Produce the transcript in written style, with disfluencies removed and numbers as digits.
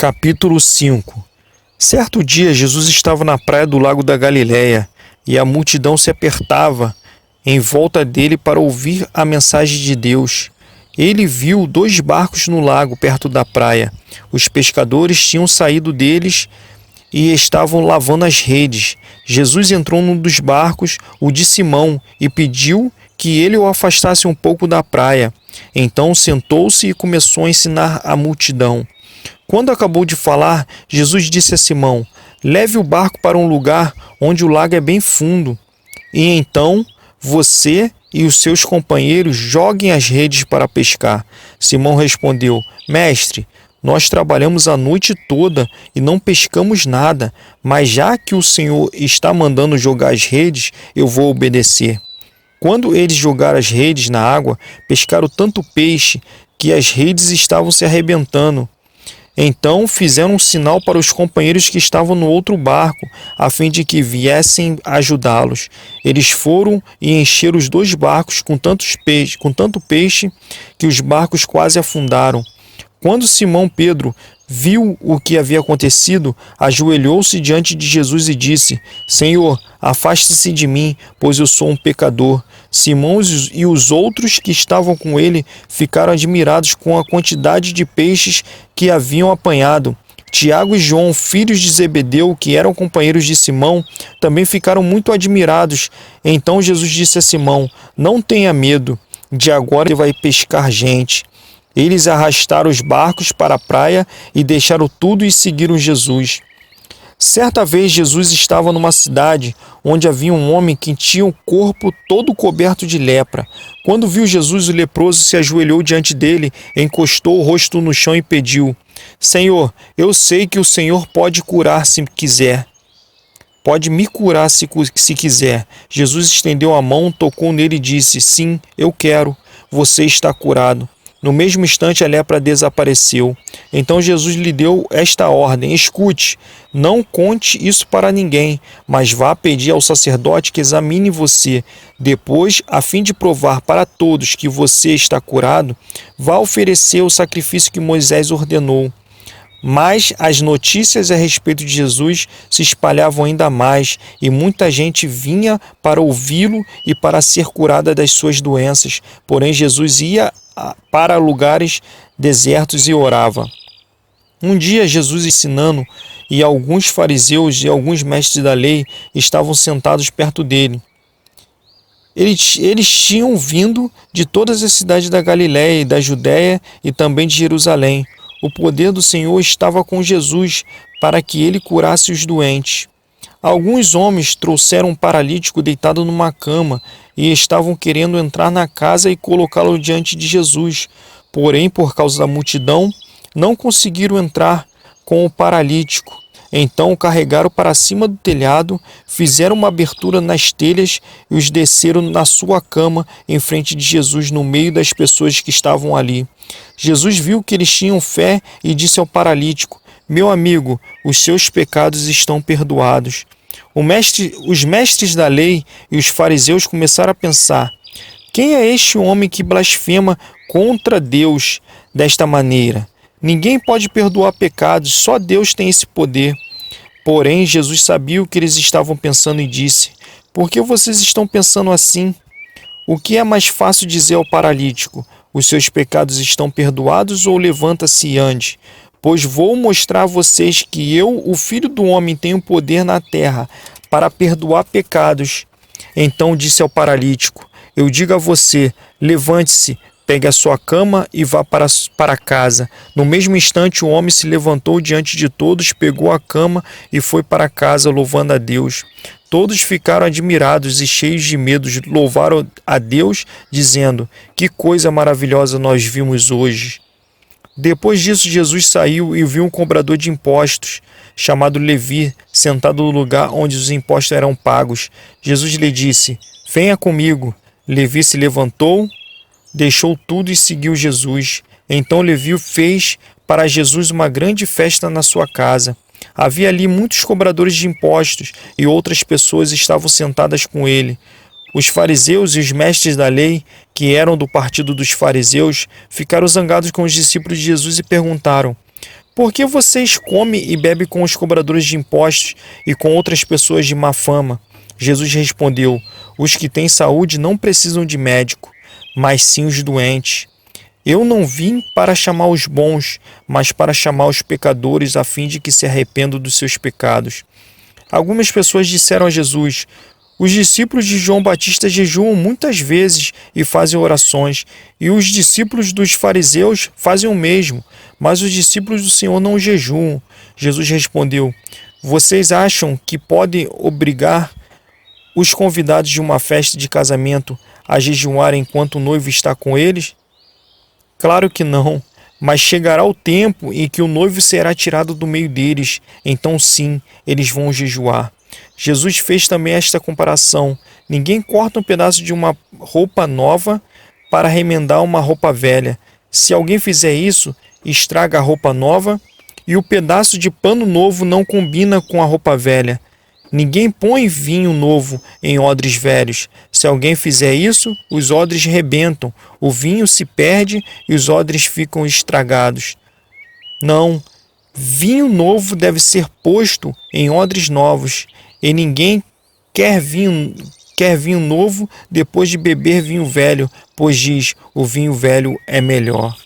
Capítulo 5. Certo dia, Jesus estava na praia do lago da Galileia, e a multidão se apertava em volta dele para ouvir a mensagem de Deus. Ele viu 2 barcos no lago perto da praia. Os pescadores tinham saído deles e estavam lavando as redes. Jesus entrou num dos barcos, o de Simão, e pediu que ele o afastasse um pouco da praia. Então sentou-se e começou a ensinar a multidão. Quando acabou de falar, Jesus disse a Simão: leve o barco para um lugar onde o lago é bem fundo, e então você e os seus companheiros joguem as redes para pescar. Simão respondeu: Mestre, nós trabalhamos a noite toda e não pescamos nada, mas já que o Senhor está mandando jogar as redes, eu vou obedecer. Quando eles jogaram as redes na água, pescaram tanto peixe que as redes estavam se arrebentando. Então fizeram um sinal para os companheiros que estavam no outro barco, a fim de que viessem ajudá-los. Eles foram e encheram os 2 barcos com tanto peixe que os barcos quase afundaram. Quando Simão Pedro viu o que havia acontecido, ajoelhou-se diante de Jesus e disse: Senhor, afaste-se de mim, pois eu sou um pecador. Simão e os outros que estavam com ele ficaram admirados com a quantidade de peixes que haviam apanhado. Tiago e João, filhos de Zebedeu, que eram companheiros de Simão, também ficaram muito admirados. Então Jesus disse a Simão: não tenha medo, de agora você vai pescar gente. Eles arrastaram os barcos para a praia e deixaram tudo e seguiram Jesus. Certa vez Jesus estava numa cidade onde havia um homem que tinha o corpo todo coberto de lepra. Quando viu Jesus, o leproso se ajoelhou diante dele, encostou o rosto no chão e pediu: Senhor, eu sei que o Senhor pode curar se quiser. Pode me curar se quiser. Jesus estendeu a mão, tocou nele e disse: Sim, eu quero. Você está curado. No mesmo instante a lepra desapareceu. Então Jesus lhe deu esta ordem: escute, não conte isso para ninguém, mas vá pedir ao sacerdote que examine você. Depois, a fim de provar para todos que você está curado, vá oferecer o sacrifício que Moisés ordenou. Mas as notícias a respeito de Jesus se espalhavam ainda mais, e muita gente vinha para ouvi-lo e para ser curada das suas doenças. Porém, Jesus ia para lugares desertos e orava. Um dia, Jesus ensinando, e alguns fariseus e alguns mestres da lei estavam sentados perto dele. Eles tinham vindo de todas as cidades da Galiléia e da Judéia e também de Jerusalém. O poder do Senhor estava com Jesus para que ele curasse os doentes. Alguns homens trouxeram um paralítico deitado numa cama e estavam querendo entrar na casa e colocá-lo diante de Jesus. Porém, por causa da multidão, não conseguiram entrar com o paralítico. Então o carregaram para cima do telhado, fizeram uma abertura nas telhas e os desceram na sua cama em frente de Jesus, no meio das pessoas que estavam ali. Jesus viu que eles tinham fé e disse ao paralítico: meu amigo, os seus pecados estão perdoados. Os mestres da lei e os fariseus começaram a pensar: quem é este homem que blasfema contra Deus desta maneira? Ninguém pode perdoar pecados, só Deus tem esse poder. Porém, Jesus sabia o que eles estavam pensando e disse: por que vocês estão pensando assim? O que é mais fácil dizer ao paralítico: os seus pecados estão perdoados, ou levanta-se e ande? Pois vou mostrar a vocês que eu, o Filho do Homem, tenho poder na terra para perdoar pecados. Então disse ao paralítico: eu digo a você, levante-se, pegue a sua cama e vá para casa. No mesmo instante o homem se levantou diante de todos, pegou a cama e foi para casa, louvando a Deus. Todos ficaram admirados e cheios de medo, louvaram a Deus, dizendo: que coisa maravilhosa nós vimos hoje. Depois disso, Jesus saiu e viu um cobrador de impostos, chamado Levi, sentado no lugar onde os impostos eram pagos. Jesus lhe disse: venha comigo. Levi se levantou, deixou tudo e seguiu Jesus. Então Levi fez para Jesus uma grande festa na sua casa. Havia ali muitos cobradores de impostos e outras pessoas estavam sentadas com ele. Os fariseus e os mestres da lei, que eram do partido dos fariseus, ficaram zangados com os discípulos de Jesus e perguntaram: Por que vocês comem e bebem com os cobradores de impostos e com outras pessoas de má fama? Jesus respondeu: os que têm saúde não precisam de médico, mas sim os doentes. Eu não vim para chamar os bons, mas para chamar os pecadores, a fim de que se arrependam dos seus pecados. Algumas pessoas disseram a Jesus: os discípulos de João Batista jejuam muitas vezes e fazem orações, e os discípulos dos fariseus fazem o mesmo, mas os discípulos do Senhor não jejuam. Jesus respondeu: vocês acham que podem obrigar os convidados de uma festa de casamento a jejuar enquanto o noivo está com eles? Claro que não, mas chegará o tempo em que o noivo será tirado do meio deles, então sim, eles vão jejuar. Jesus fez também esta comparação: ninguém corta um pedaço de uma roupa nova para remendar uma roupa velha. Se alguém fizer isso, estraga a roupa nova, e o pedaço de pano novo não combina com a roupa velha. Ninguém põe vinho novo em odres velhos. Se alguém fizer isso, os odres rebentam, o vinho se perde e os odres ficam estragados. Não, vinho novo deve ser posto em odres novos, e ninguém quer vinho novo depois de beber vinho velho, pois diz: o vinho velho é melhor.